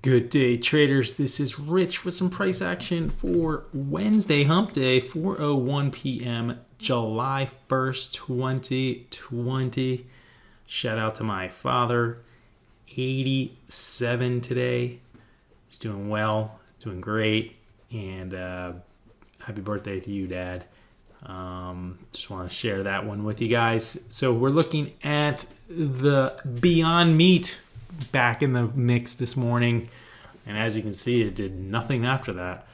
Good day, traders. This is Rich with some price action for Wednesday, Hump Day, 4:01 p.m., July 1st, 2020. Shout out to my father, 87 today. He's doing well, doing great, and happy birthday to you, Dad. Just want to share that one with you guys. So we're looking at the Beyond Meat back in the mix this morning, and as you can see, it did nothing after that.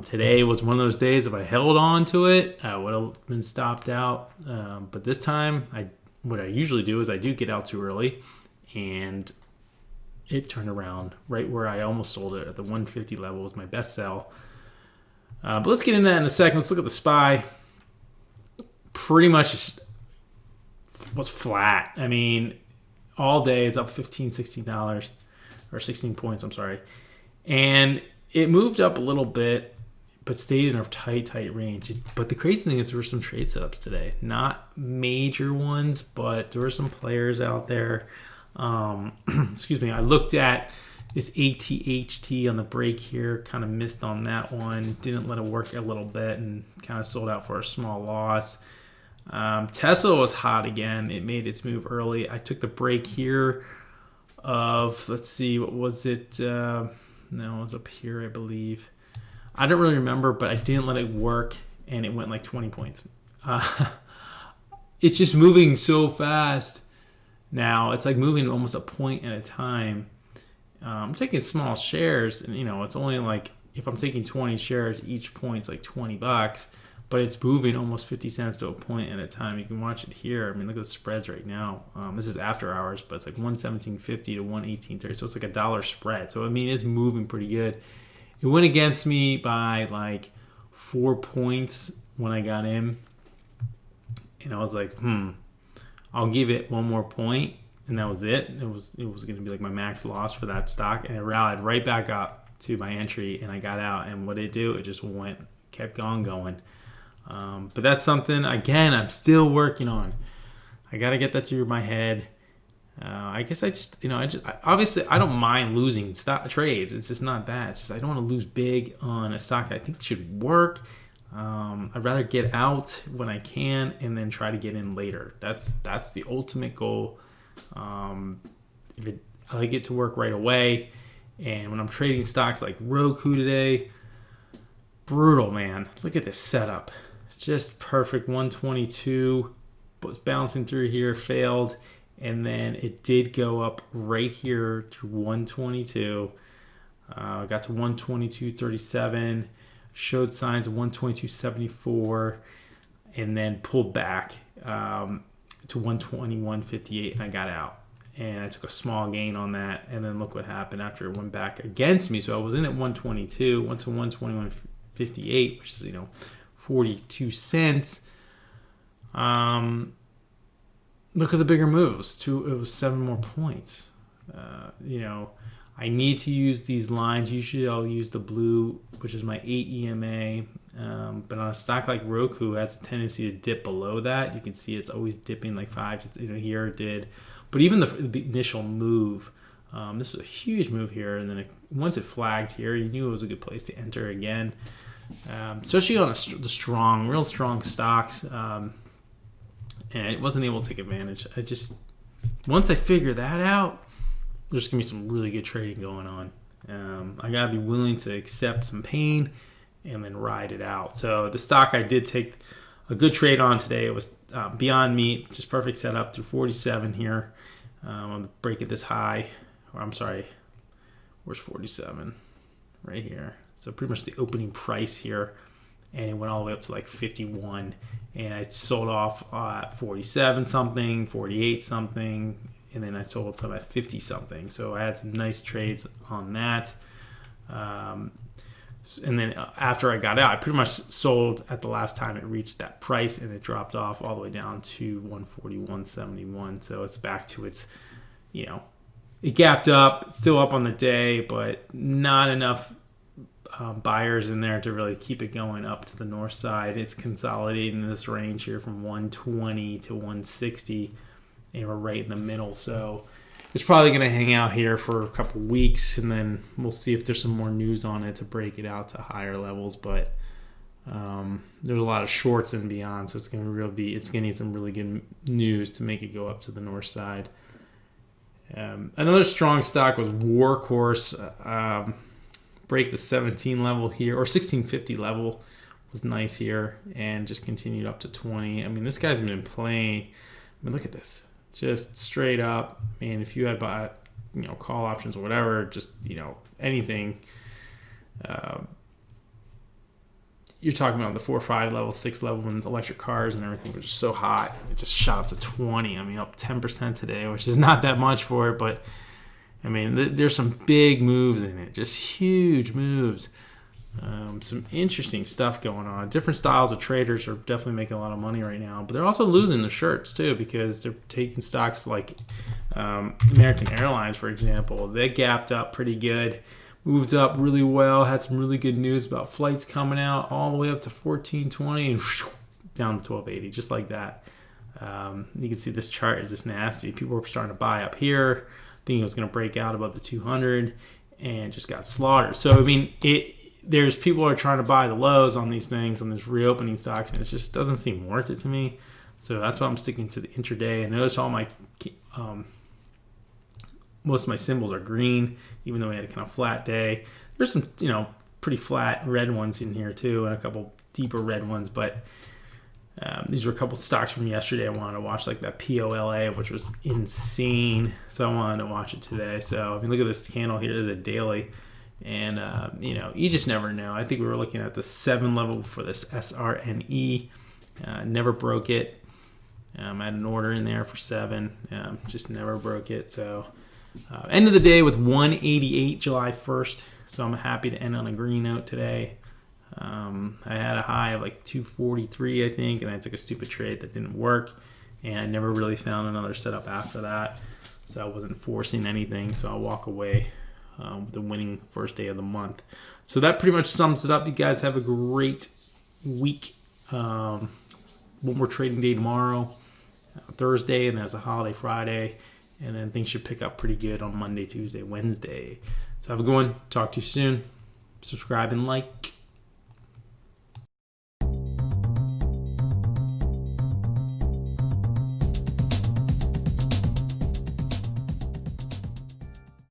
Today was one of those days, if I held on to it, I would have been stopped out, but this time what I usually do is I do get out too early, and it turned around right where I almost sold it at the 150 level. Was my best sell. But let's get into that in a second. Let's look at the SPY. Pretty much was flat. I mean, all day it's up $16 or 16 points, I'm sorry. And it moved up a little bit, but stayed in a tight range. But the crazy thing is there were some trade setups today. Not major ones, but there were some players out there. Excuse me. I looked at this ATHT on the break here, kind of missed on that one. Didn't let it work a little bit and kind of sold out for a small loss. Tesla was hot again. It made its move early. I took the break here of, let's see, what was it? No, it was up here, I believe. I don't really remember, but I didn't let it work, and it went like 20 points. It's just moving so fast now. It's like moving almost a point at a time. I'm taking small shares, and it's only like, if I'm taking 20 shares, each point's like $20, but it's moving almost 50 cents to a point at a time. You can watch it here. I mean, look at the spreads right now. This is after hours, but it's like 117.50 to 118.30, so it's like a dollar spread. So I mean, it's moving pretty good. It went against me by like 4 points when I got in, and I was like, I'll give it one more point. And that was it. It was going to be like my max loss for that stock. And it rallied right back up to my entry, and I got out. And what did it do? It just kept going. But that's something, again, I'm still working on. I got to get that through my head. I guess obviously I don't mind losing stock trades. It's just not that. It's just I don't want to lose big on a stock that I think should work. I'd rather get out when I can and then try to get in later. That's the ultimate goal. I like it to work right away, and when I'm trading stocks like Roku today, brutal, man. Look at this setup, just perfect. 122 was bouncing through here, failed, and then it did go up right here to 122. Got to 122.37, showed signs of 122.74, and then pulled back to 121.58, and I got out, and I took a small gain on that. And then look what happened after it went back against me. So I was in at 122, went to 121.58, which is 42 cents. Look at the bigger moves. It was 7 more points. I need to use these lines. Usually I'll use the blue, which is my 8 EMA. But on a stock like Roku, it has a tendency to dip below that. You can see it's always dipping like 5. Here it did. But even the initial move, this was a huge move here. And then once it flagged here, you knew it was a good place to enter again. Especially on the real strong stocks. And it wasn't able to take advantage. Once I figure that out, there's going to be some really good trading going on. I got to be willing to accept some pain and then ride it out. So the stock I did take a good trade on today. It was Beyond Meat, just perfect setup through 47 here. I'm going to break it this high. Or I'm sorry, where's 47? Right here. So pretty much the opening price here. And it went all the way up to like 51. And I sold off at 47 something, 48 something. And then I sold some at 50 something. So I had some nice trades on that. And then after I got out, I pretty much sold at the last time it reached that price, and it dropped off all the way down to 141.71. So it's back to its, it gapped up, it's still up on the day, but not enough buyers in there to really keep it going up to the north side. It's consolidating in this range here from 120 to 160, and we're right in the middle. So it's probably going to hang out here for a couple weeks, and then we'll see if there's some more news on it to break it out to higher levels. But there's a lot of shorts and beyond, so it's going to need some really good news to make it go up to the north side. Another strong stock was Warhorse. Break the 17 level here, or 1650 level was nice here, and just continued up to 20. I mean, this guy's been playing. I mean, look at this. Just straight up, man. If you had bought, call options or whatever, just, anything, you're talking about the 4 or 5 level, 6 level, when electric cars and everything was just so hot. It just shot up to 20. I mean, up 10% today, which is not that much for it, but I mean, there's some big moves in it, just huge moves. Some interesting stuff going on. Different styles of traders are definitely making a lot of money right now, but they're also losing the shirts too, because they're taking stocks like American Airlines, for example. They gapped up pretty good, moved up really well, had some really good news about flights coming out, all the way up to 1420 and down to 1280, just like that. You can see this chart is just nasty. People were starting to buy up here, thinking it was going to break out above the 200, and just got slaughtered. So I mean, there's people who are trying to buy the lows on these things, on these reopening stocks, and it just doesn't seem worth it to me. So that's why I'm sticking to the intraday. And notice all my most of my symbols are green, even though we had a kind of flat day. There's some pretty flat red ones in here too, and a couple deeper red ones. But these were a couple stocks from yesterday I wanted to watch, like that POLA, which was insane. So I wanted to watch it today. So I mean, look at this candle here. There's a daily. And, you just never know. I think we were looking at the 7 level for this SRNE. Never broke it. I had an order in there for 7. Just never broke it. So, end of the day with 188 July 1st. So I'm happy to end on a green note today. I had a high of like 243, I think, and I took a stupid trade that didn't work. And I never really found another setup after that. So I wasn't forcing anything. So I'll walk away with the winning first day of the month. So that pretty much sums it up. You guys have a great week. One more trading day tomorrow, Thursday, and there's a holiday Friday. And then things should pick up pretty good on Monday, Tuesday, Wednesday. So have a good one. Talk to you soon. Subscribe and like.